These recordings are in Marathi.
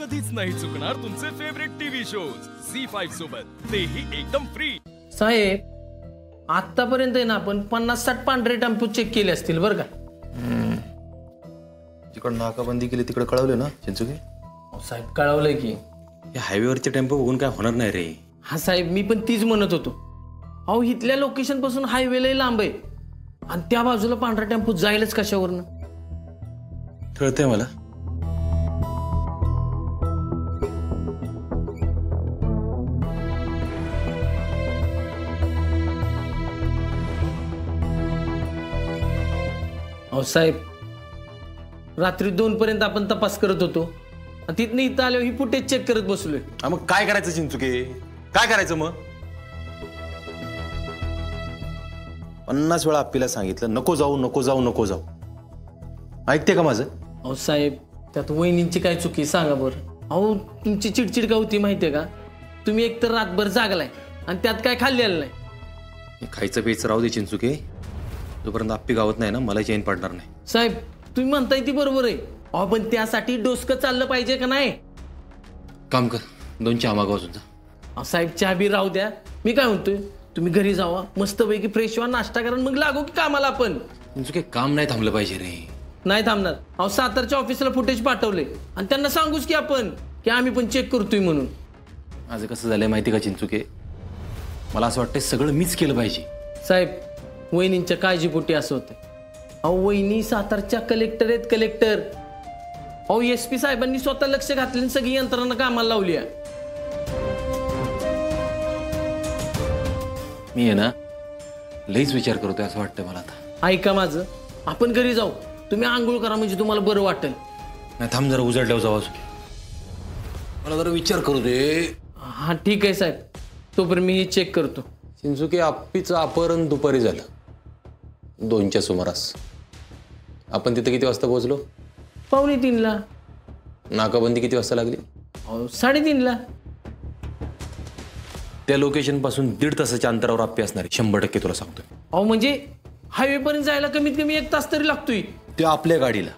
कधीच नाही चुकणार तुमचे फेवरेट टीव्ही शोज झी5 सोबत, तेही एकदम फ्री। साहेब आतापर्यंत आहे ना आपण 50-60 पांढरे टेम्पो चेक केले असतील बरं का। तिकडे नाकाबंदी केली तिकडे कळवलं ना चिंचुके? साहेब कळवलंय की या हायवेवरचे टेम्पो बघून काय होणार नाही रे। हा साहेब मी पण तीच म्हणत होतो। अहो इथल्या लोकेशन पासून हायवेला लांब आहे आणि त्या बाजूला पांढरा टेम्पो जाईलच कशावरनं? कळतंय मला। अहो साहेब रात्री 2 पर्यंत आपण तपास करत होतो, तिथनं इथं आल्यावर ही फुटेज चेक करत बसलोय। मग काय करायचं चिंचुके, काय करायचं मग? 50 वेळा आपल्याला सांगितलं नको जाऊ नको जाऊ नको जाऊ, ऐकते का माझं? अहो साहेब त्यात वहिनींची काय चुकी सांगा बरं। अहो तुमची चिडचिड का होती माहितीये का? तुम्ही एकतर रातभर जागलाय आणि त्यात काय खाल्लेलं नाही। खायचं प्यायचं राहू दे चिंचुके, जोपर्यंत आप्पी गावत नाही ना मला चैन पडणार नाही। साहेब तुम्ही म्हणताय ती बरोबर आहे, अहो पण त्यासाठी डोसकं चाललं पाहिजे का नाही? काम कर 2 चहा मागव अजून जा। अहो साहेब चहा बी राहू द्या, मी काय म्हणतोय तुम्ही घरी जावा मस्तपैकी फ्रेश व्हा, नाश्ता करा, मग लागू की कामाला आपण। चिंचुके काम नाही थांबलं पाहिजे रे। नाही थांबणार। अहो सातारच्या ऑफिसला फुटेज पाठवले आणि त्यांना सांगूच की आपण की आम्ही पण चेक करतोय म्हणून। माझं कसं झालंय माहिती का चिंचुके, मला असं वाटतंय सगळं मीच केलं पाहिजे। साहेब वहिनींच्या काळजीपोटी असं होतं। अहो वहिनी सातारच्या कलेक्टर आहेत, कलेक्टर। अहो SP साहेबांनी स्वतः लक्ष घातले आणि सगळी यंत्रणा कामाला लावली आहे। मी आहे ना लईच विचार करतोय असं वाटतंय मला आता। ऐका माझं, आपण घरी जाऊ, तुम्ही आंघोळ करा म्हणजे तुम्हाला बरं वाटेल। नाही थांब जरा उजाडल्यावर जाऊ अजून, मला जरा विचार करू दे। हा ठीक आहे साहेब, तोपर्यंत मी हे चेक करतो। चिंचुके आप्पीचं अपहरण दुपारी झालं 2च्या सुमारास। आपण तिथे किती वाजता पोहोचलो? 2:45ला। नाकाबंदी किती वाजता लागली? 3:30ला। त्या लोकेशन पासून 1.5 तासाच्या अंतरावर आप्पी असणार आहे 100% तुला सांगतोय। अहो म्हणजे हायवे पर्यंत जायला कमीत कमी 1 तास तरी लागतोय। त्या आपल्या गाडीला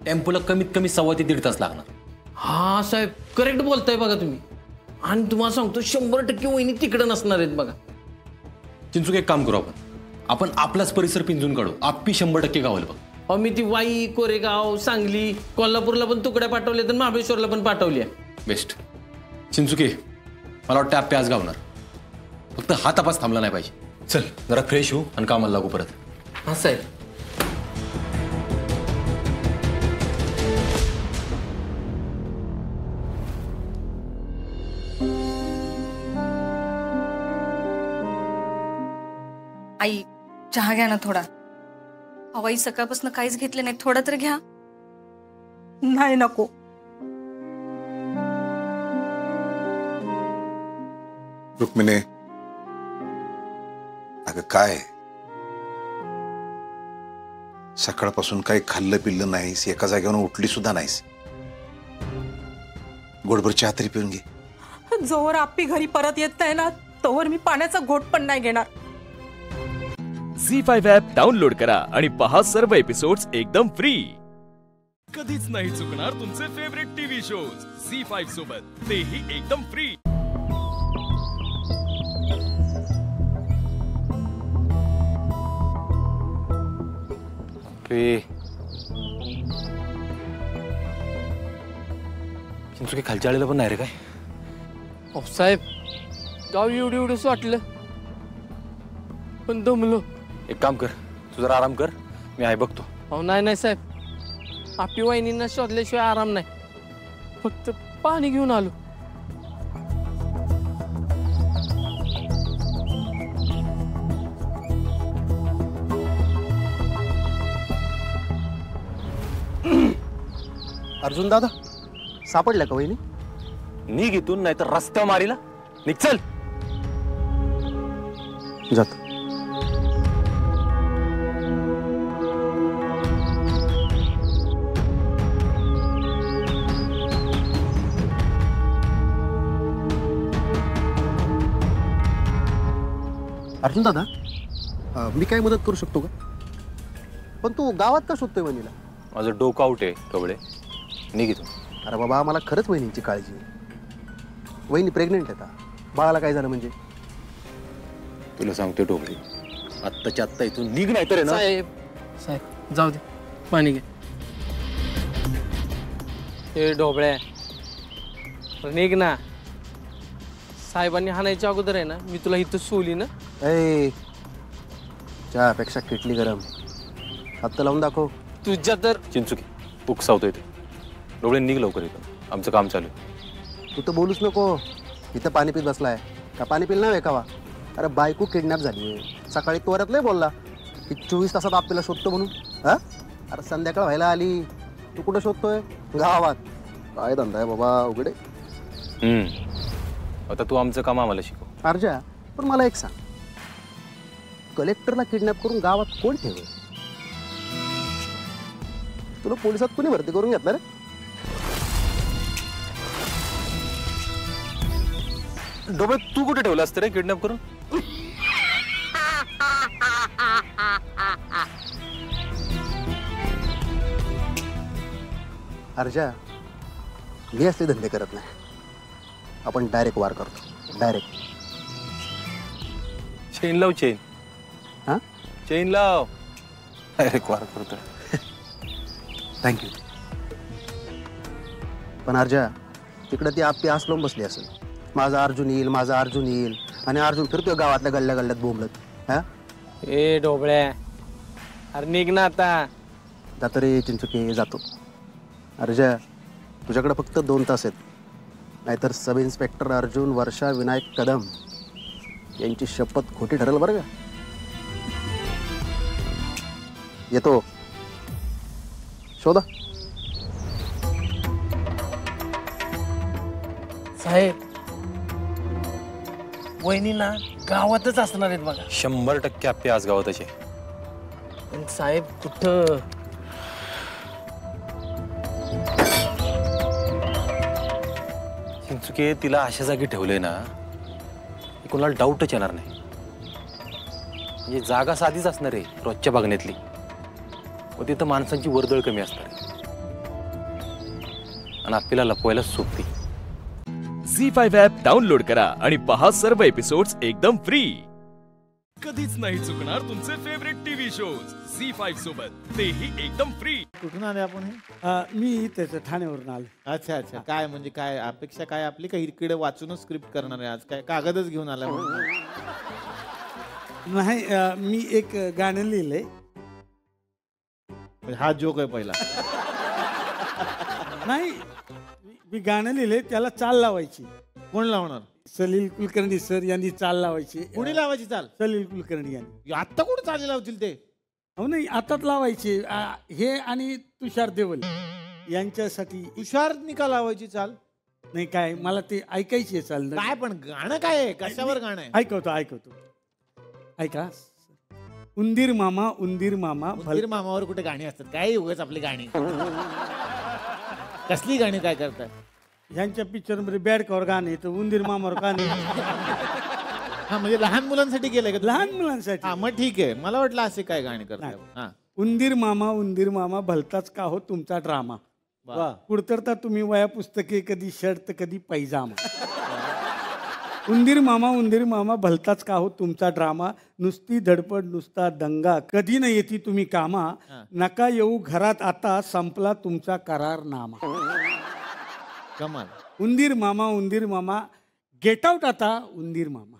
टेम्पोला कमीत कमी 1.25 ते 1.5 तास लागणार। हा साहेब करेक्ट बोलताय बघा तुम्ही, आणि तुम्हाला सांगतो 100% वहिनी तिकडे नसणार आहेत बघा। चिंचुके एक काम करू आपण आपलाच परिसर पिंजून काढू, आप्पी 100% गावल बघ। अहो मी ती वाई, कोरेगाव, सांगली, कोल्हापूरला पण तुकड्या पाठवल्या तर महाबळेश्वरला पण पाठवल्या। बेस्ट चिंचुके, मला वाटतं आप्पी आज गावणार, फक्त हा तपास थांबला नाही पाहिजे। चल जरा फ्रेश हो आणि कामाला लागू परत। हा साहेब। आई चहा घ्या ना थोडा। आई सकाळपासून काहीच घेतले नाही, थोडा तर घ्या। नाही नको। रुक्मिणी अगं काय सकाळपासून काही खाल्लं पिल्लं नाहीस, एका जागेवरून उठली सुद्धा नाहीस। गोडभर चहा तरी पिऊन घे। जोवर आप्पी घरी परत येत नाही ना तोवर मी पाण्याचा घोट पण नाही घेणार। झी5 ॲप डाउनलोड करा आणि पहा सर्व एपिसोड्स एकदम फ्री। कधीच नाही चुकणार तुमचे फेवरेट टीव्ही शोज झी5 सोबत, तेही एकदम फ्री। चिंचुके खालच्या आळीला पण नाही रे काय? अहो साहेब गाव एवढंच वाटलं पण दमलो। एक काम कर, तू जरा आराम कर, मी आहे बघतो। अहो नाही साहेब, आपली वहिनींना शोधल्याशिवाय आराम नाही, फक्त पाणी घेऊन आलो। अर्जुन दादा सापडल्या का वहिनी? निघ इथून, नाही तर रस्त्यावर मारीला। निघ चल। जात अर्जुन दादा मी काय मदत करू शकतो का? पण तू गावात का शोधतोय वहिनीला? माझं डोकं आउट आहे कवळे, निघ इथून। अरे बाबा मला खरंच वहिनींची काळजी आहे. वहिनी प्रेग्नेंट आहे का? बाळाला काय झालं म्हणजे? तुला सांगतो डोबळे, आत्ताच्या आत्ता इथून निघ, नाही तर ना. साहेब जाऊ दे, पाणी घे. हे ढोबळ्या निघ ना. साहेबांनी हाणायच्या अगोदर आहे ना मी तुला इथं सोली ना. ए चहापेक्षा किटली गरम. हात लावून दाखव. तुझ्या तर चिंचुकी उकसावतोय ते. डोबळे निघ लवकर इथं, आमचं काम चालू आहे. तू तर बोलूच नको. इथं पाणी पित बसलाय का? पाणी पिल ना एकावा. अरे बायको किडनॅप झाली आहे. सकाळी तोऱ्यात लय बोलला की 24 तासात आपल्याला शोधतो म्हणून. हा अरे संध्याकाळ व्हायला आली, तू कुठं शोधतोय? गावात. काय धंदा आहे बाबा उघडे. आता तू आमचं काम आम्हाला शिकव. अर्जा पण मला एक सांग, कलेक्टरला किडनॅप करून गावात कोण ठेवलं? तुला पोलिसात कोणी भरती करून घेतलं रे? डोबळे तू कुठे ठेवलं असतं रे किडनॅप करून? अर्जा मी असले धंदे करत नाही. आपण डायरेक्ट वार करतो. डायरेक्ट. चेन लाव, चेन. हा चेन लाव. डायरेक्ट वार करतो. थँक्यू. पण अर्जा तिकडे ती आपली आस लावून बसली असेल. माझा अर्जुन येईल, माझा अर्जुन येईल, आणि अर्जुन फिरतोय गावातल्या गल्ल्या गल्ल्यात बोंबलत. हा ए ढोबळ्या अरे निघ ना आता. जातो रे चिंचुके, जातो. अर्जा तुझ्याकडे फक्त 2 तास आहेत, नाहीतर सब इन्स्पेक्टर अर्जुन, वर्षा, विनायक कदम यांची शपथ खोटी ठरेल बरं का. येतो. शोधा. साहेब वहिनी ना गावातच असणार आहेत बघा. 100% आपली आज गावातच आहे. पण साहेब कुठं? चिंचुके तिला अशा जागी ठेवलंय ना की कोणाला डाऊटच येणार नाही. म्हणजे जागा साधीच असणार आहे रोजच्या बघण्यातली, व तिथं माणसांची वर्दळ कमी असणार आहे आणि आपल्याला लपवायला सोपी. झी5 ॲप डाउनलोड करा आणि पहा सर्व एपिसोड्स एकदम फ्री. कधीच नाही चुकणार तुमचे फेवरेट टीव्ही शोज झी5 सोबत, तेही एकदम फ्री. कुठून आले आपण हे? मी त्याचं ठाण्यावरून आलो. अच्छा अच्छा. काय म्हणजे काय अपेक्षा काय आपली? काही इकडे वाचूनच स्क्रिप्ट करणार आहे आज? काय कागदच घेऊन आला म्हणून? नाही मी एक गाणं लिहिलंय. म्हणजे हा जोक आहे पहिला? नाही मी गाणं लिहिलंय, त्याला चाल लावायची. कोण लावणार? सलील कुलकर्णी सर यांनी चाल लावायची. कोणी लावायची चाल? सलील कुलकर्णी यांनी. आत्ता कुठे चालले लावतील ते? हो नाही आताच लावायची. हे आणि तुषार देवल यांच्यासाठी. तुषारनी का लावायची चाल? नाही काय मला ते ऐकायची आहे चाल. काय पण गाणं काय आहे? कशावर गाणं आहे? ऐकवतो ऐका. उंदीर मामा उंदीर मामा. उंदीर मामावर कुठे गाणी असतात? काय उगाच आपली गाणी? कसली गाणी काय करतात? ह्यांच्या पिक्चर मध्ये बॅड कवर गाणे, तर उंदीर मामावर गाणे. हा म्हणजे लहान मुलांसाठी केलंय का? लहान मुलांसाठी. हा मग ठीक आहे. मला वाटलं असे काय गाणी करतात. हा उंदीर मामा भलताच का हो तुमचा ड्रामा. कुडतरता तुम्ही वया पुस्तके, कधी शर्ट कधी पैजामा. उंदीर मामा भलताच का हो तुमचा ड्रामा. नुसती धडपड नुसता दंगा, कधी न येती तुम्ही कामा. नका येऊ घरात आता, संपला तुमचा करारनामा. कमाल. उंदीर मामा गेट आउट आता उंदीर मामा.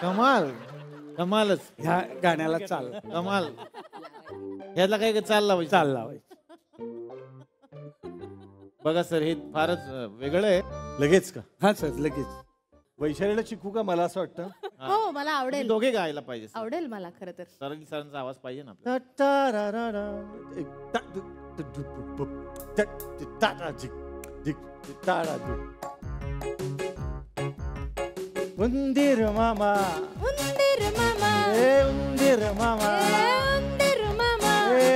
कमाल. कमालच. ह्या गाण्याला चाल. कमाल. ह्याला काय चाल लावायची? चाल लावायची. बघा सर हे फारच वेगळं आहे. लगेच का? हा सर लगेच. वैशालीला शिकू का? मला असं वाटतं हो मला आवडेल. दोघे गायला पाहिजे. आवडेल मला खरं तर. सरली सरांचा आवाज पाहिजे ना. उंदीर मामा उंदीर मामा उंदीर मामा उंदीर मामा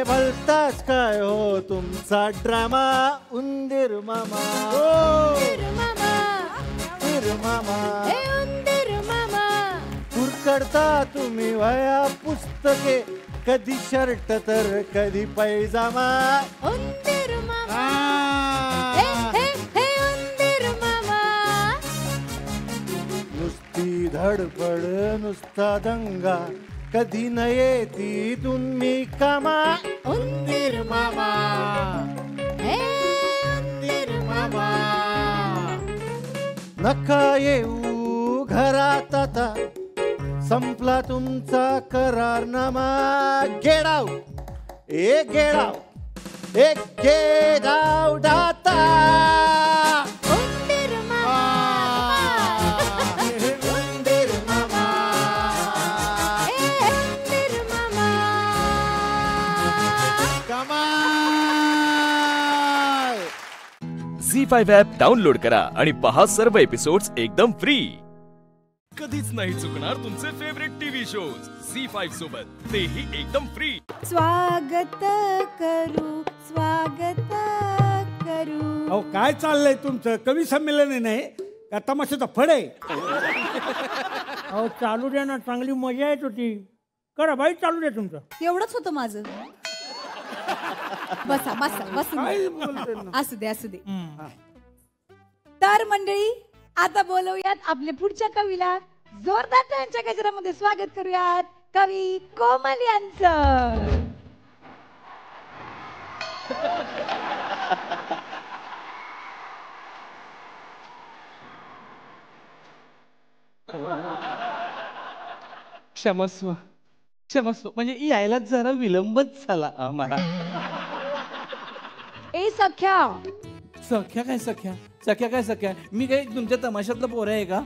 भलताच काय हो तुमचा ड्रामा. उंदीर मामा उंदीर मामा उंदीर मामा उंदीर मामा. कुरकडता तुम्ही वया पुस्तके, कधी शर्ट तर कधी पैजामा. उंदीर मामा धडपड नुसता दंगा कधी न येती तुम्ही कामा उंदीर मामा उंदीर मामा नका येऊ घरात आता संपला तुमचा करारनामा गेट आउट एक गेट आउट एक गेट आउट आता उंदीर उंदीर मामा उंदीर मामा कमाल झी5 ॲप डाउनलोड करा आणि पहा सर्व एपिसोड्स एकदम फ्री. कधीच नाही चुकणार तुमचे फेवरेट टीव्ही शोज झी5 सोबत, तेही एकदम फ्री. स्वागत करू. अहो काय चाललंय तुमचं? कवी संमेलन आहे नाही का तमाशाचा फड आहे? अहो चालू द्या ना, चांगली मजा येत होती. करा बाई, चालू द्या तुमचं. एवढंच होतं माझं. बसा बसा बसून काय बोलते ना? असू दे असू दे. तर मंडळी, आता बोलवूयात आपल्या पुढच्या कवीला. जोरदार त्यांच्या गजरामध्ये स्वागत करूयात कवी कोमल यांचं. क्षमस्व क्षमस्व, म्हणजे यायला जरा विलंबच झाला आम्हाला. ए सख्या, सख्या काय सख्या? सख्या काय सख्या? मी काही तुमच्या तमाशातलं पोरं आहे का?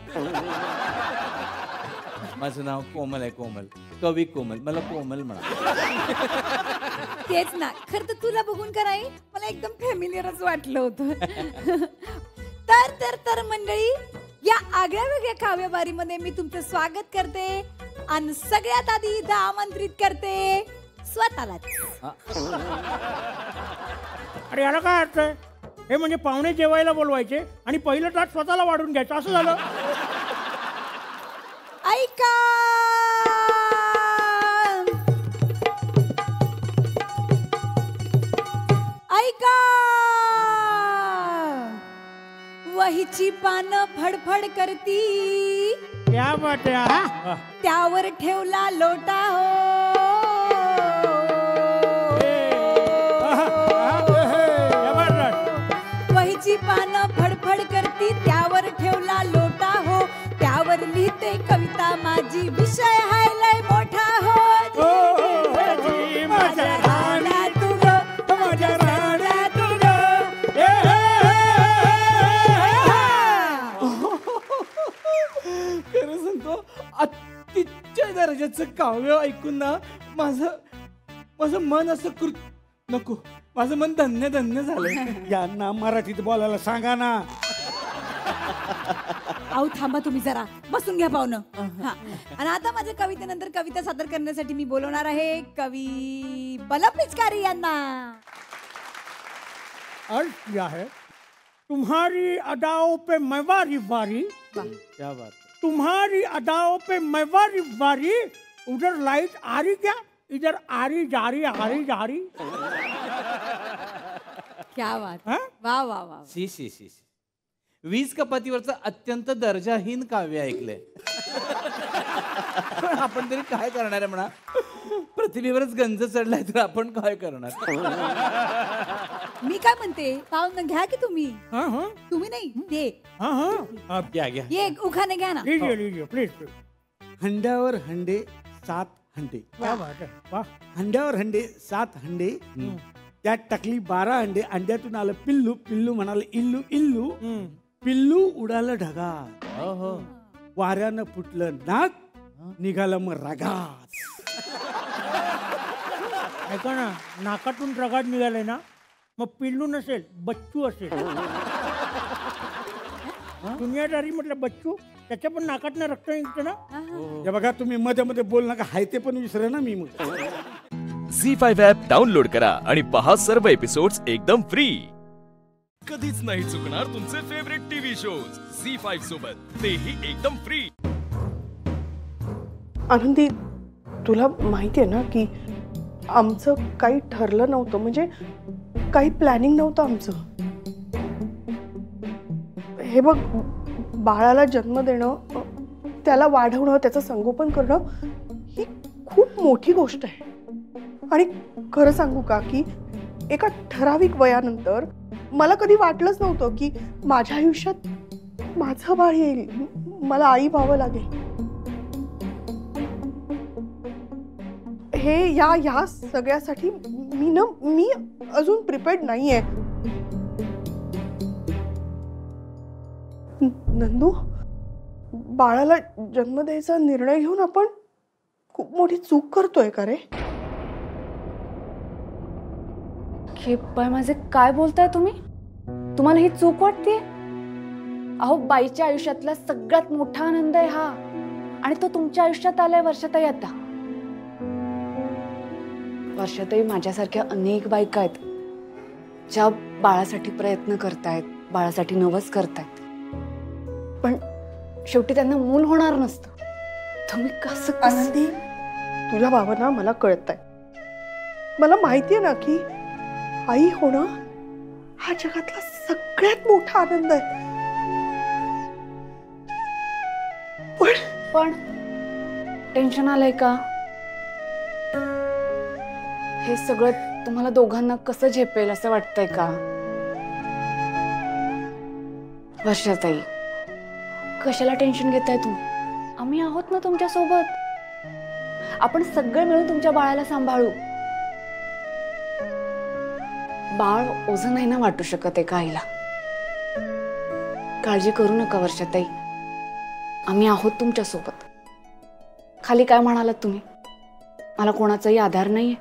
माझं नाव कोमल आहे, कोमल, कवी कोमल, मला कोमल म्हणा. तेच ना, खरं तर तुला बघून कराय मला एकदम फॅमिलियरच वाटलं होतं. तर मंडळी, या आगळ्या वेगळ्या काव्यबारीमध्ये मी तुमचं स्वागत करते आणि सगळ्यात आधी इथं आमंत्रित करते स्वतःलाच. अरे याला काय अर्थ आहे? हे म्हणजे पाहुणे जेवायला बोलवायचे आणि पहिलं ताट स्वतःला वाढून घ्यायचं, असं झालं? ऐका, ऐका, वहीची पानं फडफड करती, क्या बात आहे. हा? त्यावर ठेवला लोटा हो. वहीची पानं फडफड करती, त्यावर ठेवला लोटा हो. त्यावर लिहिते कविता माझी, विषय हाय लय मोठा हो. माझ्या राण्या तुझं, माझ्या राण्या तुझं. खरं सांगतो, अतिशय दर्जाचं काव्य ऐकून ना माझं मन असं नको, माझं मन धन्य धन्य झालं. यांना मराठीत बोलायला सांगा ना. आऊ थांबा तुम्ही जरा, बसून घ्या पाहुणं. हा, आणि आता माझ्या कवितेनंतर कविता सादर करण्यासाठी मी बोलवणार आहे कवी बलम पिचकारी यांना. अर्थ क्या है? तुम्हारी अदाओं पे मैं वारी वारी. क्या बात. तुम्हारी अदाओं पे मैं वारी वारी. उधर लाइट आ रही क्या? इधर आ रही जा रही, आ रही जा रही. क्या बात. हा? वा वा वा. शी शी शी शी. वीज कपातीवरचं अत्यंत दर्जाहीन काव्य ऐकलंय. आपण तरी काय करणार आहे म्हणा? प्रतिभेवरच गंज चढलाय तर आपण काय करणार? मी काय म्हणते, पाहुणं घ्या की तुम्ही. हाँ हाँ तुम्ही नाही ते. हाँ हाँ आप घ्या घ्या. ये उखाणे घ्या ना. लीजिए लीजिए प्लीज. हंड्यावर हंडे 7 हंडे. क्या बात है. वाह. हंड्यावर हंडे 7 हंडे. त्यात टाकली 12 अंडे. अंड्यातून आलं पिल्लू. पिल्लू म्हणाले इल्लू इल्लू. पिल्लू उडालं ढगात. वाऱ्यानं फुटलं नाक. निघालं मग रगात. ऐका ना, नाकातून रगात निघाले ना, मग पिल्लू नसेल, बच्चू असेल. दुनियादारी म्हटलं बच्चू, त्याच्या पण नाकातनं रक्त निघतं ना. हे बघा, तुम्ही मध्ये मध्ये बोल नका, हाय ते पण विसरा ना मी. मग झी5 ॲप डाउनलोड करा आणि पहा सर्व एपिसोड्स एकदम फ्री. कधीच नाही चुकणार तुमचे फेवरेट टीव्ही शोज झी5 सोबत, तेही एकदम फ्री. आनंदी, तुला माहिती आहे ना की आमचं काही ठरलं नव्हतं, म्हणजे काही प्लॅनिंग नव्हतं आमचं. हे बघ, बाळाला जन्म देणं त्याला वाढवणं, त्याचं संगोपन करणं ही खूप मोठी गोष्ट आहे. आणि खरं सांगू का की एका ठराविक वयानंतर मला कधी वाटलंच नव्हतं की माझ्या आयुष्यात माझं बाळ येईल, मला आई व्हावं लागेल. हे या सगळ्यासाठी मी अजून प्रिपेअर्ड नाहीये. नंदू, बाळाला जन्म द्यायचा निर्णय घेऊन आपण खूप मोठी चूक करतोय का रे? खेपाय माझे, काय बोलताय तुम्ही? तुम्हाला ही चूक वाटते? अहो, बाईच्या आयुष्यातला सगळ्यात मोठा आनंद आहे हा, आणि तो तुमच्या आयुष्यात आलाय वर्षाताई. आता वर्षाताई, माझ्यासारख्या अनेक बायका आहेत ज्या बाळासाठी प्रयत्न करतायत, बाळासाठी नवस करतायत, पण शेवटी त्यांना मूल होणार नसतं. तुम्ही कसं? आनंदी, तुझ्या भावना मला कळताय. मला माहितीये ना की आई होणं हा जगातला सगळ्यात मोठा आनंद आहे. पण टेन्शन आलंय का? हे सगळं तुम्हाला दोघांना कसं झेपेल असं वाटतंय का? वर्षाताई, कशाला टेन्शन घेताय तुम्ही? आम्ही आहोत ना तुमच्या सोबत. आपण सगळे मिळून तुमच्या बाळाला सांभाळू. बाळ ओझं नाही ना वाटू शकत एका आईला. काळजी करू नका वर्षाताई, आम्ही आहोत तुमच्या सोबत. खाली काय म्हणालात तुम्ही? मला कोणाचाही आधार नाहीये.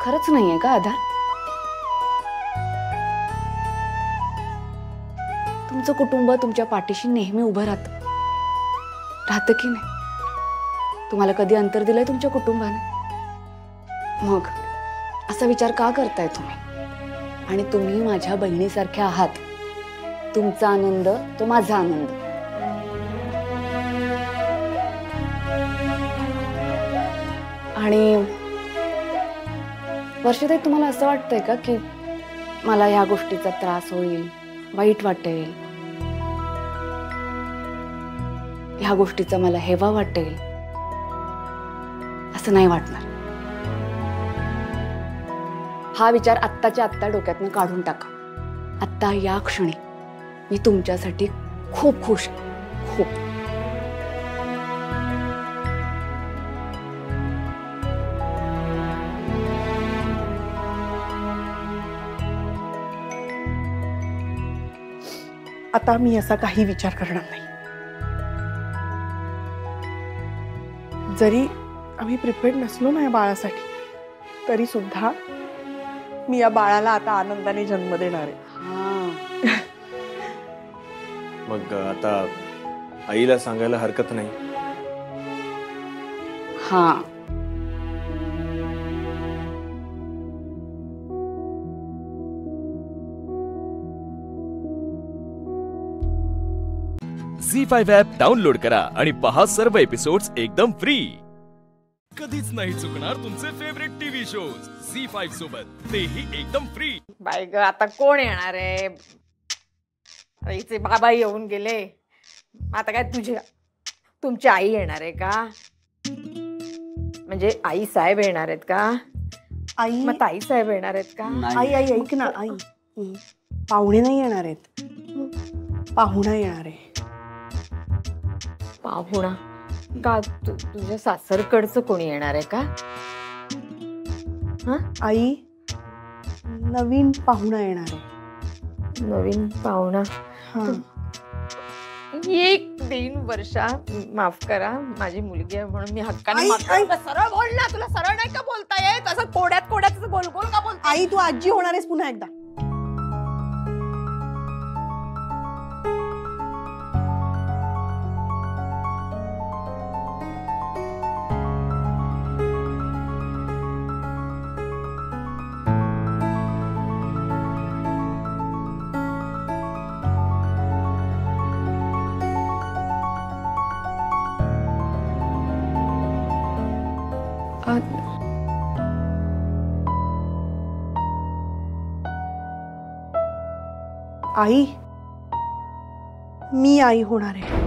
खरंच नाहीये का आधार? तुमचं कुटुंब तुमच्या पाठीशी नेहमी उभं राहतं की नाही? तुम्हाला कधी अंतर दिलंय तुमच्या कुटुंबाने? मग असा विचार का करताय तुम्ही? आणि तुम्ही माझ्या बहिणीसारख्या आहात. तुमचा आनंद तो माझा आनंद. आणि वर्षाताई, तुम्हाला असं वाटतंय का की मला ह्या गोष्टीचा त्रास होईल, वाईट वाटेल, ह्या गोष्टीचा मला हेवा वाटेल? असं नाही वाटणार. हा विचार आत्ताच्या आत्ता डोक्यातनं काढून टाका. आत्ता या क्षणी मी तुमच्यासाठी खूप खुश आहे, खूप. आता मी असा काही विचार करणार नाही. जरी आम्ही प्रिपेअर्ड नसलो ना या बाळासाठी, तरी सुद्धा मी या बाळाला आता आनंदाने जन्म देणार आहे. मग आता आईला सांगायला हरकत नाही. हा, झी5 ॲप डाउनलोड करा आणि पहा सर्व एपिसोड्स एकदम फ्री. कधीच नाही चुकणार तुमचे फेवरेट टीव्ही शोज झी5 सोबत, तेही एकदम फ्री. बाय ग, आता कोण येणार आहे? आईचे बाबा येऊन गेले, आता काय तुमची आई येणार आहे का? म्हणजे आई साहेब येणार आहेत का? आई, मग ताई साहेब येणार आहेत का? आई आई ऐक ना, आई पाहुणे नाही येणार आहेत, पाहुणा येणार आहे. पाहुणा का? तुझ्या सासरकडचं कोणी येणार आहे का? आई, नवीन पाहुणा येणार आहे. नवीन पाहुणा? 1-3 वर्षा, माफ करा, माझी मुलगी आहे म्हणून मी हक्काने सरळ बोल ना. तुला सरळ नाही का बोलता येत? असं कोड्यात गोल गोल का बोलता? आई, तू आजी होणार आहेस पुन्हा एकदा. आई, मी आई होणार आहे.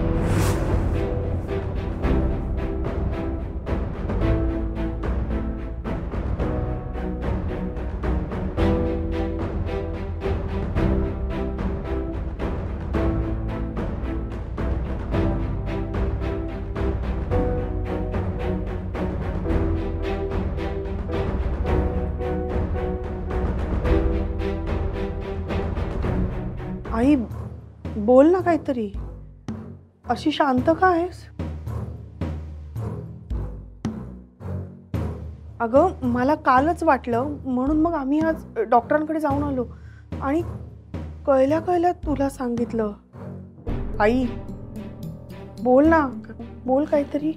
आई बोल ना काहीतरी, अशी शांत का आहेस? अगं मला कालच वाटलं म्हणून मग आम्ही आज डॉक्टरांकडे जाऊन आलो आणि कळल्या कळल्या तुला सांगितलं. आई बोल ना, बोल काहीतरी.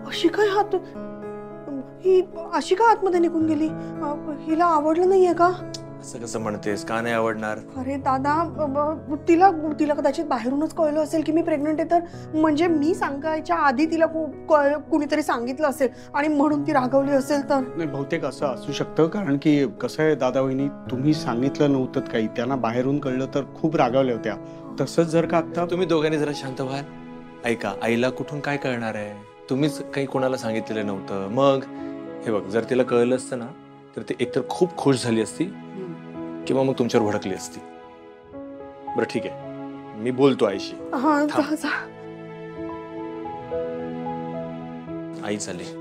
अशी काय ही अशी का आतमध्ये निघून गेली? हिला आवडलं नाहीये का? असं कसं म्हणतेस? का नाही आवडणार? अरे दादा, तिला तिला कदाचित बाहेरूनच कळलं असेल की मी प्रेग्नंट आहे, तर म्हणजे मी सांगायच्या आधी तिला कुणीतरी सांगितलं असेल आणि म्हणून ती रागवली असेल तर. नाही, बहुतेक असं असू शकतं, कारण की कसं आहे दादा वहिनी, तुम्ही सांगितलं नव्हतं काही, त्यांना बाहेरून कळलं तर खूप रागावल्या होत्या. तसंच जर का आता तुम्ही दोघांनी जरा शांत व्हाल. ऐका, आईला कुठून काय कळणार आहे? तुम्हीच काही कोणाला सांगितलेलं नव्हतं. मग हे बघ, जर तिला कळलं असतं ना तर ती एकतर खूप खुश झाली असती किंवा मग तुमच्यावर भडकली असती. बरं ठीक आहे, मी बोलतो आईशी. आई चालली.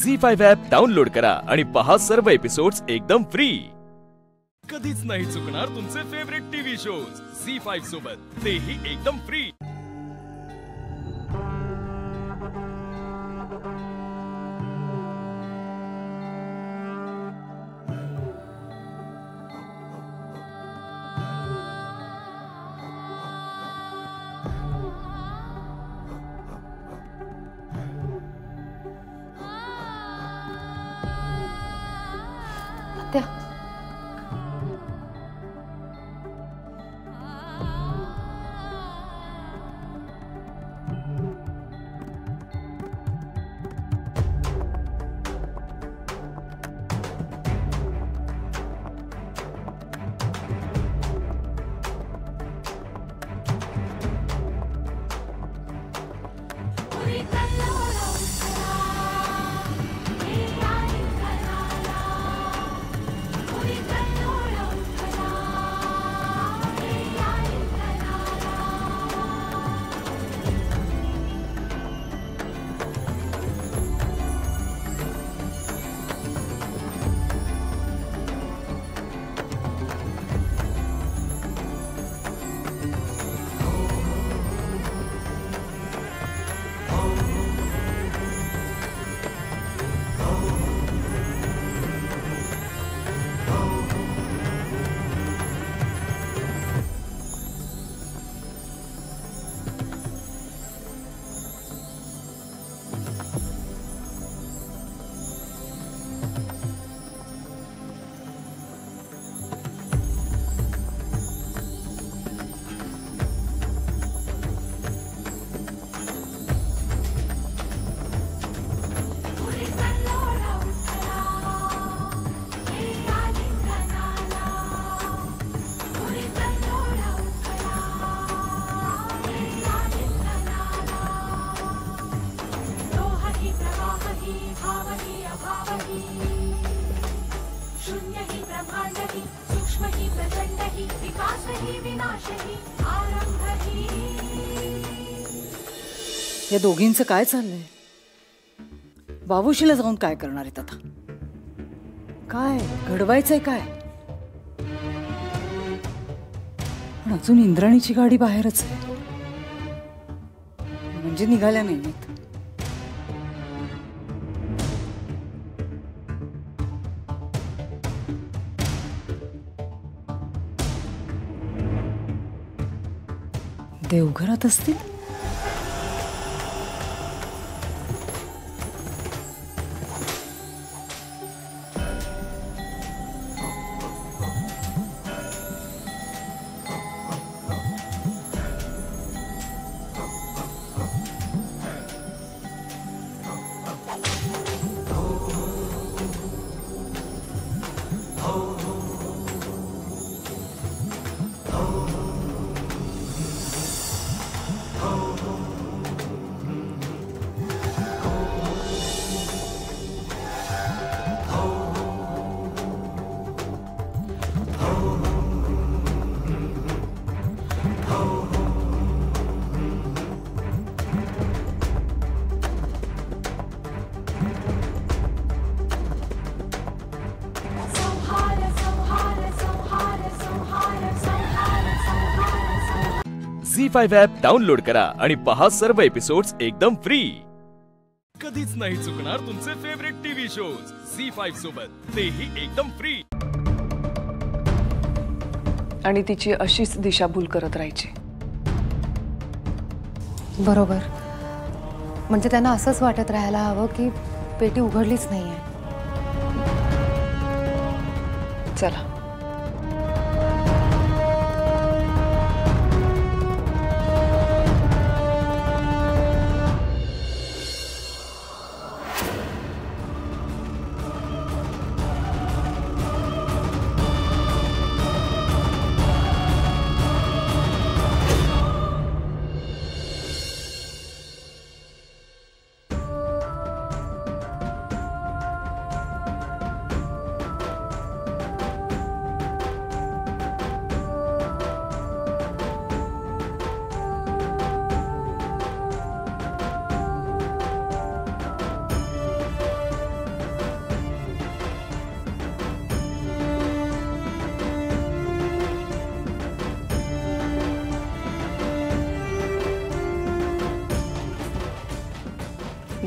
झी5 ॲप डाउनलोड करा आणि पहा सर्व एपिसोड्स एकदम फ्री. कधीच नाही चुकणार तुमचे फेवरेट टीव्ही शोज झी5 सोबत, तेही एकदम फ्री. त्या या दोघींचं काय चाललंय? बाबूशीला जाऊन काय करणार आहेत आता? काय घडवायचंय काय? पण अजून इंद्राणीची गाडी बाहेरच आहे, म्हणजे निघाल्या नाहीत. देवघरात असतील? झी5 ॲप डाउनलोड करा आणि पहा सर्व एपिसोड्स एकदम फ्री. कधीच नाही चुकणार तुमचे फेवरेट टीव्ही शोज झी5 सोबत, तेही एकदम फ्री. आणि तिची अशीच दिशाभूल करत राहायची. बरोबर. म्हणजे त्यांना असंच वाटत राहायला हवं की पेटी उघडलीच नाहीये. चला.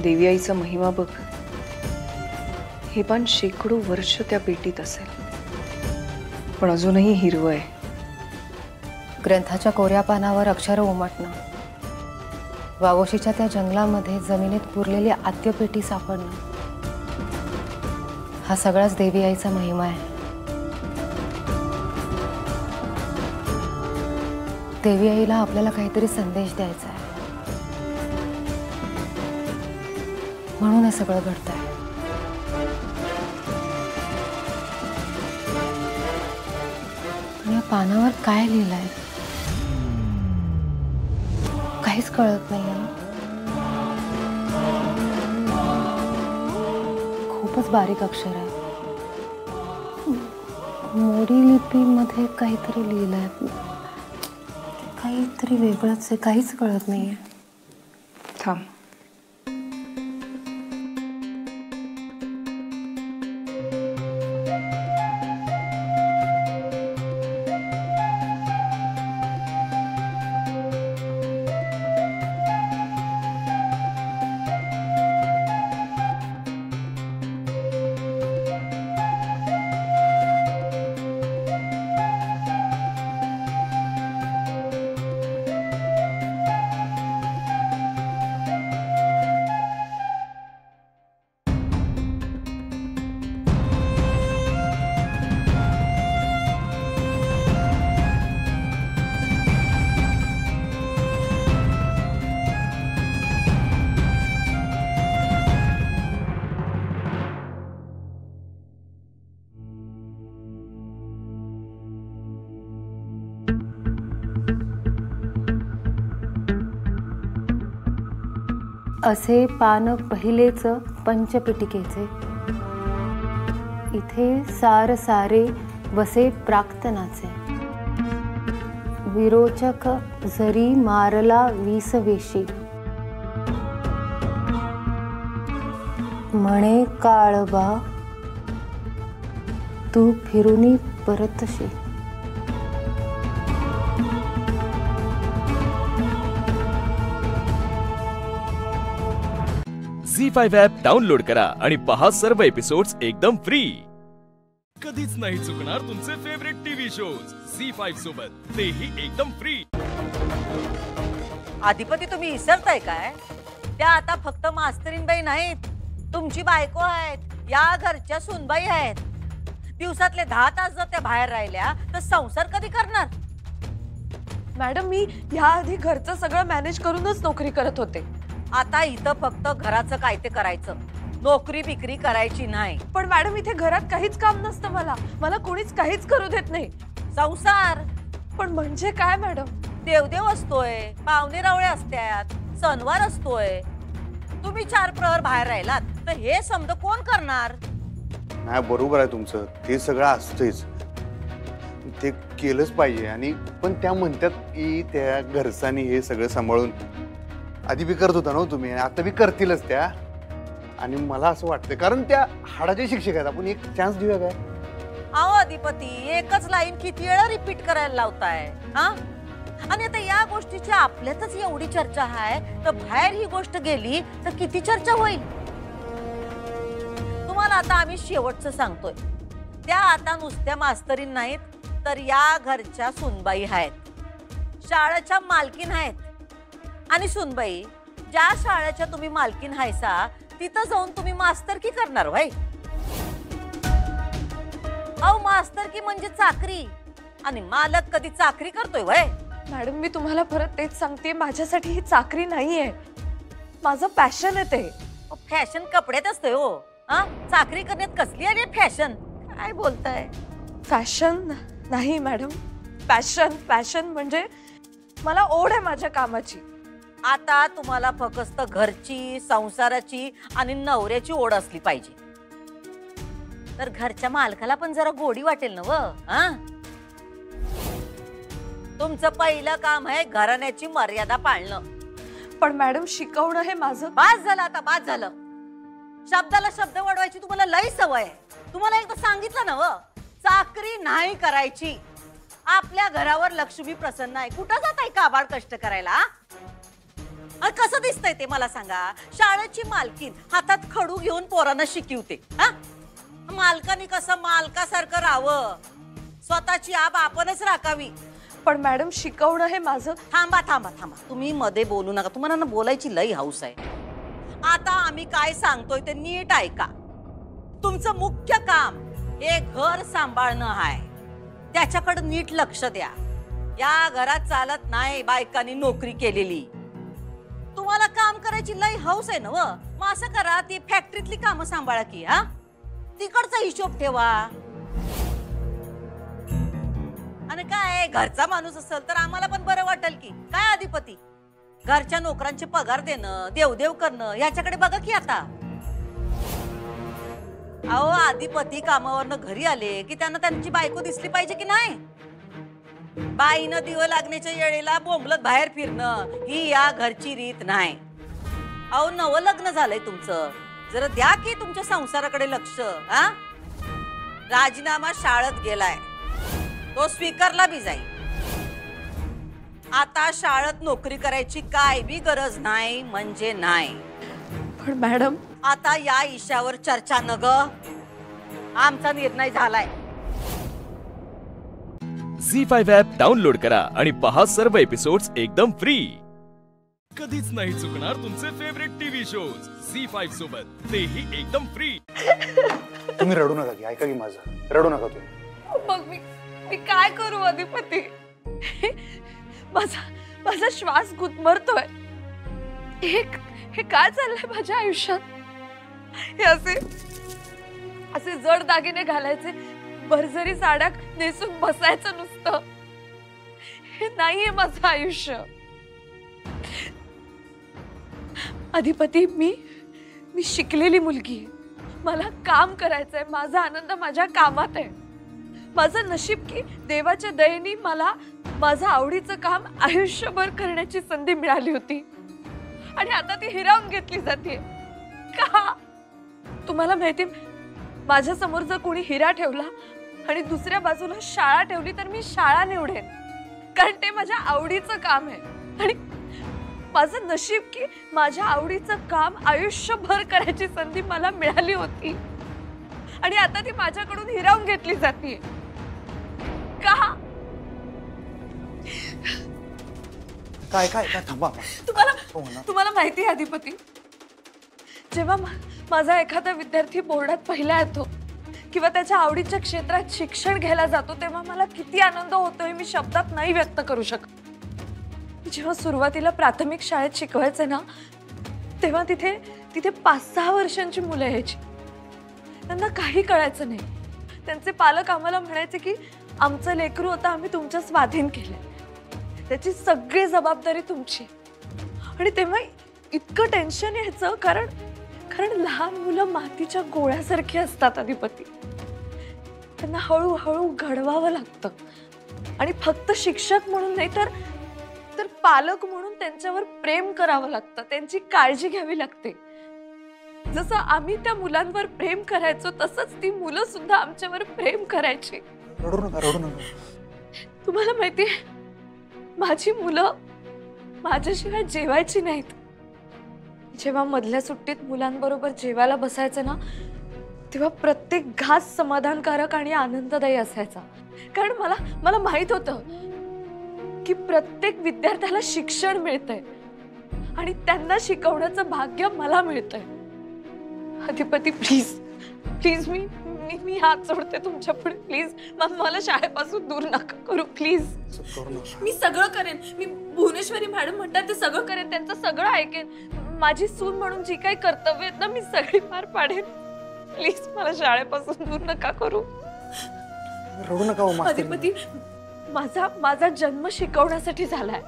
देवी आईचा महिमा बघ. हे पण शेकडो वर्ष त्या पेटीत असेल, पण अजूनही हिरवं आहे. ग्रंथाच्या कोऱ्या पानावर अक्षर उमटणं, वावोशीच्या त्या जंगलामध्ये जमिनीत पुरलेली आद्यपेटी सापडणं, हा सगळाच देवी आईचा महिमा आहे. देवी आईला आपल्याला काहीतरी संदेश द्यायचा आहे, म्हणून हे सगळं घडतंय. या पानावर काय लिहिलंय काहीच कळत नाहीये. खूपच बारीक अक्षर आहे. मोडी लिपीमध्ये काहीतरी लिहिलंय, काहीतरी वेगळंच आहे, काहीच कळत नाहीये. थांब. असे पान पहिलेच पंचपिटिकेचे, इथे सार सारे वसे प्राक्तनाचे. विरोचक जरी मारला विसवेशी, म्हणे काळबा तू फिरूनी परतशी. झी5 ॲप डाउनलोड करा आणि पहा सर्व एपिसोड्स एकदम फ्री. कधीच नाही चुकणार तुमचे फेवरेट टीव्ही शोज झी5 सोबत, तेही एकदम फ्री. आधिपती तुम्ही विसरताय काय? त्या आता फक्त मास्तरीनबाई नाहीत, तुमची बायको आहेत, या घरच्या सुनबाई आहेत. दिवसातले 10 तास जर त्या बाहेर राहिल्या तर संसार कधी करणार? मॅडम मी याआधी घरचं सगळं मॅनेज करूनच नोकरी करत होते. आता इथं फक्त घराचं काय ते करायचं, नोकरी बिक्री करायची नाही. पण मॅडम इथे घरात काहीच काम नसतं. मला कोणीच काहीच करू देत नाही. संसार पण म्हणजे काय मॅडम? देवदेव असतोय, पाहुणे रावळे असतात, सणवार असतोय. तुम्ही 4 प्रहर बाहेर राहिलात तर हे समज कोण करणार? नाही बरोबर आहे तुमचं, ते सगळं असतंच, ते केलंच पाहिजे. आणि पण त्या म्हणतात की त्या घरच्यांनी हे सगळं सांभाळून आधी बी करत होता ना तुम्ही, आता बी करतीलच त्या. आणि मला असं वाटतं कारण त्या हाडाचे शिक्षक आहेत, आपण एक चान्स देऊया काय? अहो अधिपती, एकच लाईन किती वेळा रिपीट करायला लावताय हा? आणि आता या गोष्टी गोष्टीची आपल्यातच एवढी चर्चा आहे तर बाहेर ही गोष्ट गेली तर किती चर्चा होईल. तुम्हाला आता आम्ही शेवटचं सांगतोय, त्या आता नुसत्या मास्तरीन नाहीत तर या घरच्या सुनबाई आहेत, शाळेच्या मालकीन आहेत. आणि सुनबाई, ज्या शाळेच्या तुम्ही मालकीन हायसा तिथं जाऊन तुम्ही मास्तरकी करणार व्हय? अहो, मास्तरकी म्हणजे चाकरी, आणि मालक कधी चाकरी करतोय व्हय? मॅडम, मी तुम्हाला परत तेच सांगते, माझ्यासाठी ही चाकरी नाहीये, माझं पॅशन आहे ते. फॅशन कपड्यात असतंय हो. चाकरी करण्यात कसली आली फॅशन? काय बोलताय? फॅशन नाही मॅडम, पॅशन. पॅशन म्हणजे मला ओढ आहे माझ्या कामाची. आता तुम्हाला फक्त घरची, संसाराची आणि नवऱ्याची ओढ असली पाहिजे, तर घरच्या मालकाला पण जरा गोडी वाटेल ना व. तुमचं पहिलं काम आहे घराण्याची मर्यादा पाळणं. पण मॅडम, शिकवणं हे माझं. बास झालं आता, बास झालं. शब्दाला शब्द वाढवायची तुम्हाला लई सवय आहे. तुम्हाला एकदा सांगितलं ना व, चाकरी नाही करायची. आपल्या घरावर लक्ष्मी प्रसन्न आहे. कुठं जाताय काबाड कष्ट करायला? कसं दिसतंय ते मला सांगा. शाळेची मालकीन हातात खडू घेऊन पोरांना शिकवते. मालकानी कसं मालकासारखं राहावं, स्वतःची आब आपणच राखावी. पण मॅडम, शिकवणं हे माझं. थांबा थांबा थांबा, तुम्ही मध्ये बोलू नका. तुम्हाला ना बोलायची लई हौस आहे. आता आम्ही काय सांगतोय ते नीट ऐका. तुमचं मुख्य काम हे घर सांभाळणं आहे. त्याच्याकडे नीट लक्ष द्या. या घरात चालत नाही बायकांनी नोकरी केलेली. तुम्हाला काम करायची लई हौस आहे ना व, मग असं करा, ती फॅक्टरीतली कामं सांभाळा की. तिकडचा हिशोब ठेवा. आणि काय घरचा माणूस असेल तर आम्हाला पण बरं वाटेल की. काय अधिपती, घरच्या नोकरांचे पगार देणं, देवदेव करणं, ह्याच्याकडे बघा की आता. अहो, अधिपती कामावरनं घरी आले की त्यांना त्यांची बायको दिसली पाहिजे की नाही? बाईनं दिवं लागण्याच्या वेळेला बोंबलत बाहेर फिरणं ही या घरची रीत नाही. अहो, नवं लग्न झालंय तुमचं, जरा द्या की तुमच्या संसाराकडे लक्ष. राजीनामा शाळेत गेलाय, तो स्वीकारला बी जाईल. आता शाळेत नोकरी करायची काय बी गरज नाही म्हणजे नाही. पण मॅडम, आता या इशावर चर्चा न ग. आमचा निर्णय झालाय. झी5 ॲप डाउनलोड करा आणि पहा सर्व एपिसोड्स एकदम फ्री. कधीच नाही चुकणार तुमचे फेवरेट टीव्ही शोज झी5 सोबत, तेही एकदम फ्री. तुम्ही रडू नका की, ऐका की माझं, रडू नका तुम्ही. मग मी काय करू अधिपती? माझा श्वास गुदमरतोय. हे काय चाललंय माझ्या आयुष्यात? हे असे जड दागिने घालायचे, भरजरी साड्या नेसून बसायचं नुसतं, हे नाहीये माझं आयुष्य. अधिपती, मी शिकलेली मुलगी आहे. मला काम करायचंय. माझा आनंद माझ्या कामात आहे. माझं नशीब की देवाच्या दयेने मला माझं आवडीचं काम आयुष्यभर करण्याची संधी मिळाली होती, आणि आता ती हिरावून घेतली जाते. का? तुम्हाला माहिती, माझ्या समोर जर कोणी हिरा ठेवला आणि दुसऱ्या बाजूला शाळा ठेवली तर मी शाळा निवडेन, कारण ते माझ्या आवडीचं काम आहे. आणि माझं नशीब की माझ्या आवडीचं काम आयुष्यभर करायची संधी मला मिळाली होती, आणि आता ती माझ्याकडून हिरावून घेतली जाते. का? काय काय काय थांबा. तुम्हाला माहिती आहे अधिपती, जेव्हा माझा एखादा विद्यार्थी बोर्डात पहिला येतो किंवा त्याच्या आवडीच्या क्षेत्रात शिक्षण घ्यायला जातो, तेव्हा मला किती आनंद होतोय मी शब्दात नाही व्यक्त करू शकत. जेव्हा सुरुवातीला प्राथमिक शाळेत शिकवायचे ना, तेव्हा तिथे 5-6 वर्षांची मुलं यायची. त्यांना काही कळायचं नाही. त्यांचे पालक आम्हाला म्हणायचे की आमचं लेकरू होतं, आम्ही तुमच्या स्वाधीन केलंय, त्याची सगळी जबाबदारी तुमची. आणि तेव्हा इतकं टेन्शन यायचं, कारण लहान मुलं मातीच्या गोळ्यासारखी असतात अधिपती. त्यांना हळूहळू घडवावं लागतं, आणि फक्त शिक्षक म्हणून नाही तर पालक म्हणून त्यांच्यावर प्रेम करावं लागतं, त्यांची काळजी घ्यावी लागते. जसं आम्ही त्या मुलांवर प्रेम करायचो तसंच ती मुलं सुद्धा आमच्यावर प्रेम करायची. रडू नका, रडू नका. तुम्हाला माहितीये, माझी मुलं माझ्याशिवाय जेवायची नाहीत. जेव्हा मधल्या सुट्टीत मुलांबरोबर जेवायला बसायचं ना, तेव्हा प्रत्येक घास समाधानकारक आणि आनंददायी असायचा. कारण मला माहित होतं की प्रत्येक विद्यार्थ्याला शिक्षण मिळतंय आणि त्यांना शिकवण्याचं भाग्य मला मिळतंय. अधिपती प्लीज प्लीज मी हात सोडते तुमच्या पुढे. प्लीज मला शाळेपासून दूर नका करू प्लीज. मी सगळं करेन. मी भुवनेश्वरी मॅडम म्हणतात ते सगळं करेन. त्यांचं सगळं ऐकेन. माझी सून म्हणून जी काही कर्तव्य आहेत ना मी सगळी पार पाडेन. प्लीज मला शाळेपासून दूर नका करू. रडू नका हो मास्तर. अधिपती माझा जन्म शिकवण्यासाठी झालाय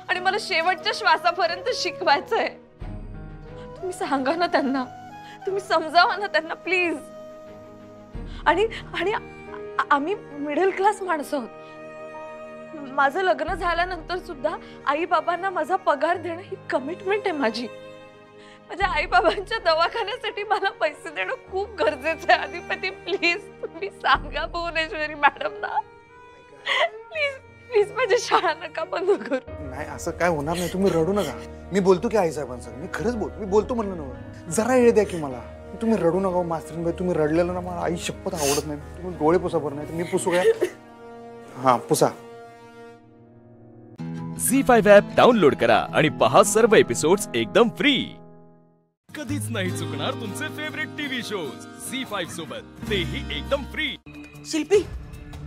आणि मला शेवटच्या श्वासापर्यंत शिकवायचंय. तुम्ही सांगा ना त्यांना. तुम्ही समजावा ना त्यांना प्लीज. आणि आम्ही मिडल क्लास माणसं आहोत. माझं लग्न झाल्यानंतर सुद्धा आई बाबांना माझा पगार देणं ही कमिटमेंट आहे माझी. माझ्या आई बाबांच्या दवाखान्यासाठी मला पैसे देणं खूप गरजेचं आहे. अधिपती प्लीज तुम्ही सांगा भुवनेश्वरी मॅडम ना. प्लीज प्लीज माझी शाळा नका बंद करू. नाही असं काय होणार नाही. तुम्ही रडू नका. मी बोलतो की आई साहेबांसंग. मी खरंच बोलतो. मी बोलतो म्हणलं ना. जरा वेळ द्या की मला. तुम्ही रडू नका मास्तरीनबाई. तुम्ही रडलेलं ना मला आई शपथ आवडत नाही. तुम्ही डोळे पुसा बरं. नाही तर मी पुसू काय. हा पुसा. झी5 ॲप डाउनलोड करा आणि पहा सर्व एपिसोड्स एकदम फ्री. कधीच नाही चुकणार तुमचे फेवरेट टीव्ही शोज झी5 सोबत, तेही एकदम फ्री. शिल्पी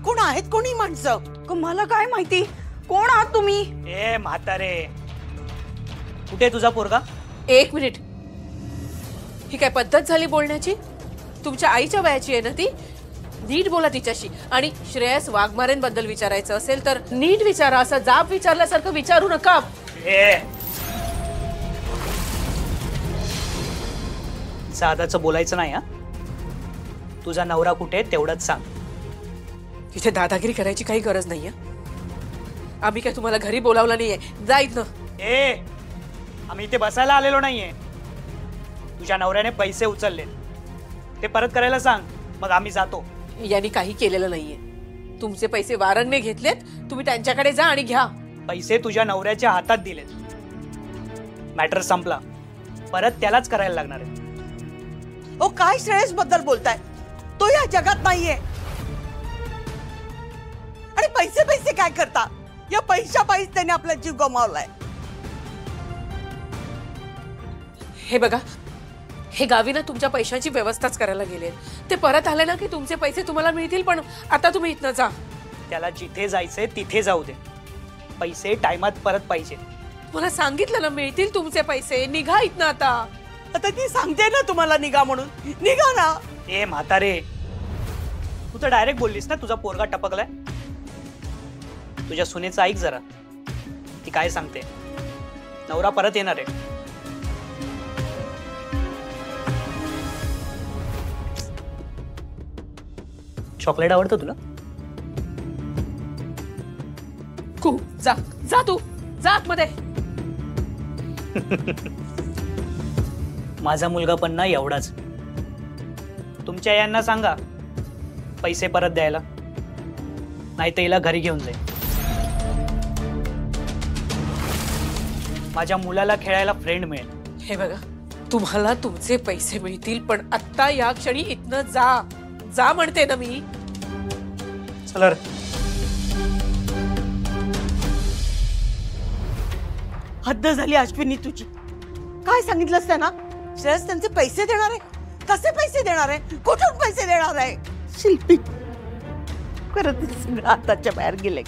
कोण आहेत कोणी माणसं? मला काय माहिती कोण आहात तुम्ही? ए म्हातारे, कुठे तुझा पोरगा? एक मिनिट, ही काय पद्धत झाली बोलण्याची? तुमच्या आईच्या वयाची आहे ना ती? नीट बोला तिच्याशी. आणि श्रेयस वाघमारेंबद्दल विचारायचं असेल तर नीट विचारा. असं जाब विचारल्यासारखं विचारू नका. साधाचं बोलायचं नाही. हा, तुझा नवरा कुठे तेवढंच सांग. इथे दादागिरी करायची काही गरज नाहीये. आम्ही काय तुम्हाला घरी बोलावलं नाहीये. जा इथनं. आम्ही इथे बसायला आलेलो नाहीये. तुझ्या नवऱ्याने पैसे उचलले ते परत करायला सांग, मग आम्ही जातो. यांनी काही केलेलं नाहीये. तुमचे पैसे वारंगने घेतलेत. तुम्ही त्यांच्याकडे जा आणि घ्या. पैसे तुझ्या नवऱ्याच्या हातात दिलेत. मॅटर संपला. परत त्यालाच करायला लागणार आहे. ओ काय श्रेयस बद्दल बोलताय? तो या जगात नाहीये. आणि पैसे पैसे काय करता? या पैशापायीच त्याने आपला जीव गमावलाय. हे बघा, हे गावी ना तुमच्या पैशांची व्यवस्थाच करायला गेले. ते परत आले ना की तुमचे पैसे तुम्हाला मिळतील. पण आता तुम्ही इथनं जा. त्याला जिथे जायचंय तिथे जाऊ दे. पैसे टाइमात परत पाहिजे. मला सांगितलं ना मिळतील तुमचे पैसे. निघा इथनं आता. आता ती सांगते ना तुम्हाला निघा म्हणून. निघा ना. ए म्हातारे, तू तर डायरेक्ट बोललीस ना तुझा पोरगा टपकलाय. तुझ्या सुनेचं ऐक जरा, ती काय सांगते. नवरा परत येणार आहे. चॉकलेट आवडतं तुला? खूप. जा जा तू जा आतमध्ये. माझा मुलगा पण ना एवढाच. तुमच्या यांना सांगा पैसे परत द्यायला, नाही तर हिला घरी घेऊन जाईल. माझ्या मुलाला खेळायला फ्रेंड मिळेल. हे बघा, तुम्हाला तुमचे पैसे मिळतील, पण आता या क्षणी इथनं जा. जा म्हणते ना मी. चला रे. हद्द झाली अश्विनी तुझी. काय सांगितलंस त्यांना? श्रेयस त्यांचे पैसे देणार आहे? कसे पैसे देणार आहे? कुठून पैसे देणार आहे? शिल्पी खरं सगळं आताच्या बाहेर गेले.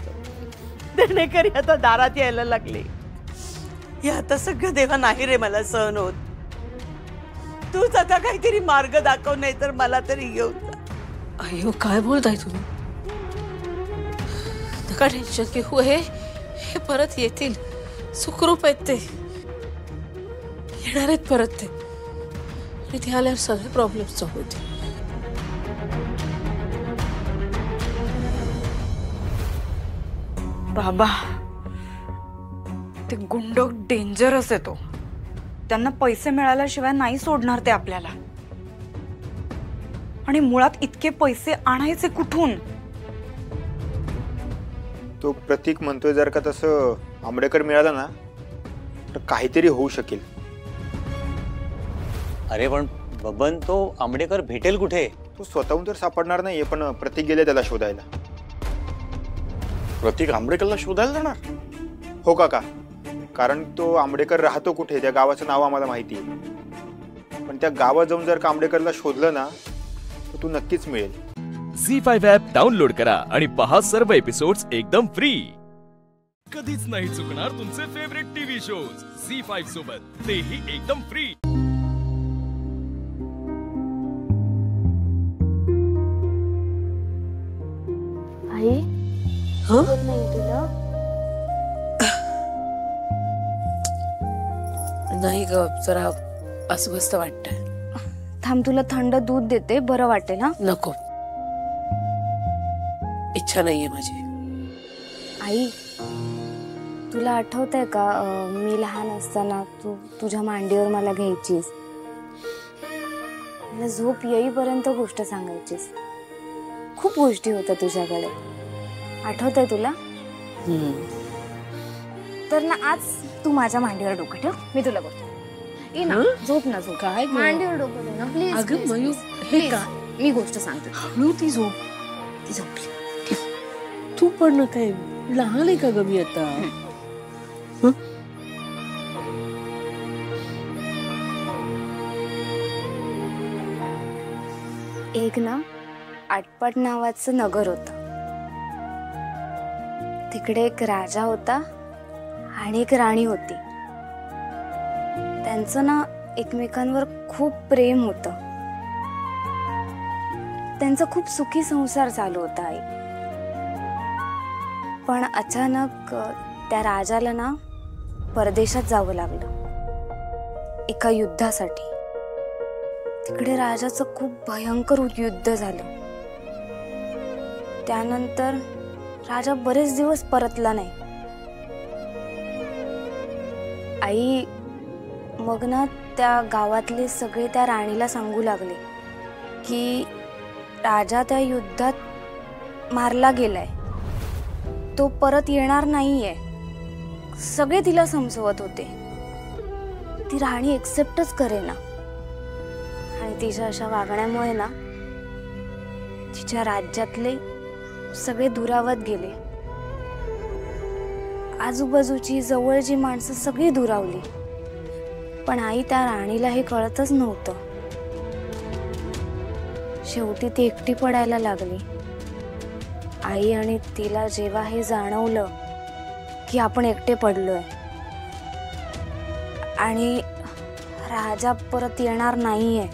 देणेकरी आता दारात यायला लागले. हे आता सगळं देवा नाही रे मला सहन होत. तूच आता काहीतरी मार्ग दाखव, नाही तर मला तरी घेऊन जा. अयो काय बोलताय तुम्ही? नका टेन्शन घेऊ. हे परत येतील. सुखरूप आहेत ते. येणार आहेत परत ते. आणि ते आल्यावर सगळे प्रॉब्लेम सॉल्व्ह होतील. बाबा, ते गुंड डेंजरस आहे. तो त्यांना पैसे मिळाल्याशिवाय नाही सोडणार ते आपल्याला. आणि मुळात इतके पैसे आणायचे कुठून? तो प्रतीक म्हणतोय जर का तसं आंबेडकर मिळाला ना तर काहीतरी होऊ शकेल. अरे पण बबन, तो आंबेडकर भेटेल कुठे? तो स्वतःहून तर सापडणार नाहीये, पण प्रतीक गेले त्याला शोधायला. प्रतीक आंबेडकरला शोधायला जाणार? हो काका, कारण तो आंबेडकर राहतो कुठे त्या गावाचं नाव आम्हाला माहिती आहे. पण त्या गावात जाऊन जर का आंबेडकरला शोधलं ना तर तू नक्कीच मिळेल. झी5 ॲप डाउनलोड करा आणि पहा सर्व एपिसोड्स एकदम फ्री. कधीच नाही चुकणार तुमचे फेवरेट टीव्ही शोज झी5 सोबत, तेही एकदम फ्री. आई होत नाही तुला? नाही ग, जरा अस्वस्थ वाटतंय. थांब, तुला थंड दूध देते, बरं वाटेल. हा नको, इच्छा नाहीये माझी. आई, तुला आठवतंय का मी लहान असताना तू तुझ्या मांडीवर मला घ्यायचीस, मला झोप येईपर्यंत गोष्ट सांगायचीस. खूप गोष्टी होत्या तुझ्याकडे, आठवतंय तुला? तर ना आज तू माझ्या मांडीवर डोकं ठेव, मी तुला गोष्ट ना झोप ना झोप. काय मांडीवर डोकं ठेव ना प्लीज. अगं मयू, हे का? मी गोष्ट सांगते. हळू ती झोप. ती झोपली. तू पण ना काय लहान आहे का ग मी आता? एक ना आटपाट नावाचं नगर होतं. तिकडे एक राजा होता आणि एक राणी होती. त्यांचं ना एकमेकांवर खूप प्रेम होतं. त्यांचा खूप सुखी संसार चालू होता. आई, पण अचानक त्या राजाला ना परदेशात जावं लागलं एका युद्धासाठी. तिकडे राजाचं खूप भयंकर युद्ध झालं. त्यानंतर राजा बरेच दिवस परतला नाही. आई, मग ना त्या गावातले सगळे त्या राणीला सांगू लागले की राजा त्या युद्धात मारला गेलाय, तो परत येणार नाहीये. सगळे तिला समजवत होते. ती राणी एक्सेप्टच करेना. आणि तिच्या अशा वागण्यामुळे ना तिच्या राज्यातले सगळे दुरावत गेले. आजूबाजूची जवळची माणसं सगळी दुरावली. पण आई, त्या राणीला हे कळतच नव्हतं. शेवटी ती एकटी पडायला लागली. आई, आणि तिला जेव्हा हे जाणवलं की आपण एकटे पडलोय आणि राजा परत येणार नाहीये,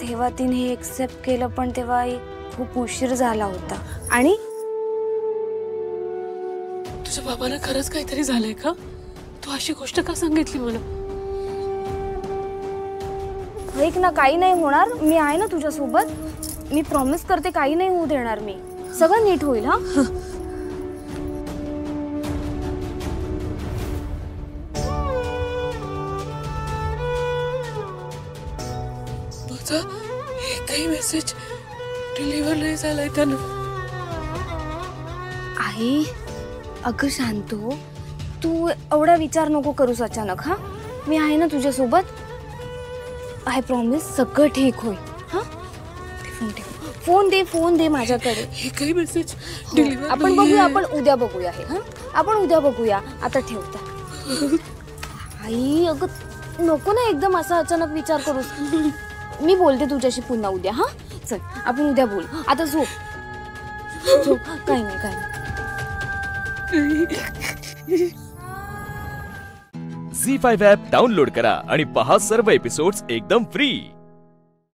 तेव्हा तिने हे एक्सेप्ट केलं. पण तेव्हा खूप उशीर झाला होता. आणि तुझ्या बाबांना खरंच काहीतरी झालंय का? तू अशी गोष्ट का सांगितली मला? ऐक ना, काही नाही होणार. मी आहे ना तुझ्या सोबत. मी प्रॉमिस करते, काही नाही होऊ देणार. मी सगळं नीट होईल. हा एकही मेसेज डिलिव्हर नाही झालाय त्यानं. आई, अगं शांतो, तू एवढा विचार नको करूस अचानक. हा, मी आहे ना तुझ्या सोबत. आय प्रॉमिस, सगळं ठीक होईल. हा, फोन दे माझ्याकडे. एकही मेसेज डिलिव्हर. आपण बघूया, आपण उद्या बघूया. हे हा, आपण उद्या बघूया. आता ठेवता. आई, अगं नको ना एकदम असा अचानक विचार करूस. मी बोलते तुझ्याशी पुन्हा उद्या. हा, चल आपण उद्या बोल. आता झोप. काही नाही, काही नाही. झी5 ॲप डाउनलोड करा आणि पहा सर्व एपिसोड्स एकदम फ्री.